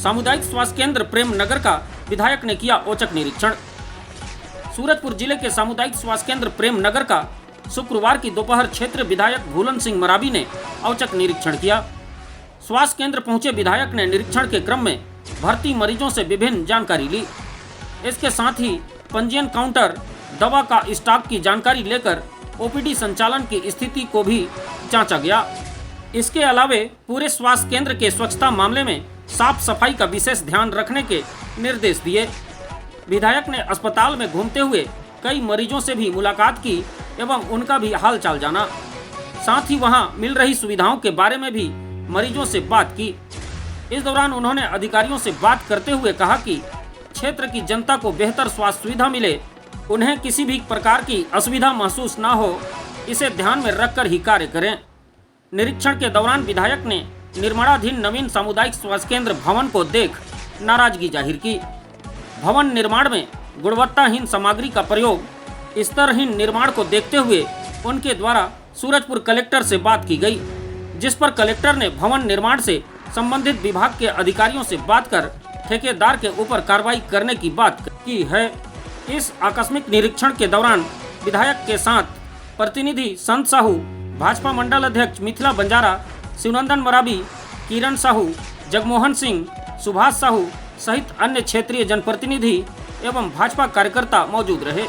सामुदायिक स्वास्थ्य केंद्र प्रेम नगर का विधायक ने किया औचक निरीक्षण। सूरजपुर जिले के सामुदायिक स्वास्थ्य केंद्र प्रेम नगर का शुक्रवार की दोपहर क्षेत्रीय विधायक भूलन सिंह मरावी ने औचक निरीक्षण किया। स्वास्थ्य केंद्र पहुंचे विधायक ने निरीक्षण के क्रम में भर्ती मरीजों से विभिन्न जानकारी ली। इसके साथ ही पंजीयन काउंटर, दवा का स्टॉक की जानकारी लेकर ओपीडी संचालन की स्थिति को भी जांचा गया। इसके अलावे पूरे स्वास्थ्य केंद्र के स्वच्छता मामले में साफ सफाई का विशेष ध्यान रखने के निर्देश दिए। विधायक ने अस्पताल में घूमते हुए कई मरीजों से भी मुलाकात की एवं उनका भी हालचाल जाना। साथ ही वहां मिल रही सुविधाओं के बारे में भी मरीजों से बात की। इस दौरान उन्होंने अधिकारियों से बात करते हुए कहा कि क्षेत्र की जनता को बेहतर स्वास्थ्य सुविधा मिले, उन्हें किसी भी प्रकार की असुविधा महसूस न हो, इसे ध्यान में रखकर ही कार्य करें। निरीक्षण के दौरान विधायक ने निर्माणाधीन नवीन सामुदायिक स्वास्थ्य केंद्र भवन को देख नाराजगी जाहिर की। भवन निर्माण में गुणवत्ताहीन सामग्री का प्रयोग, स्तरहीन निर्माण को देखते हुए उनके द्वारा सूरजपुर कलेक्टर से बात की गई, जिस पर कलेक्टर ने भवन निर्माण से संबंधित विभाग के अधिकारियों से बात कर ठेकेदार के ऊपर कार्रवाई करने की बात की है। इस आकस्मिक निरीक्षण के दौरान विधायक के साथ प्रतिनिधि संत साहू, भाजपा मंडल अध्यक्ष मिथिला बंजारा, शिवनंदन मरावी, किरण साहू, जगमोहन सिंह, सुभाष साहू सहित अन्य क्षेत्रीय जनप्रतिनिधि एवं भाजपा कार्यकर्ता मौजूद रहे।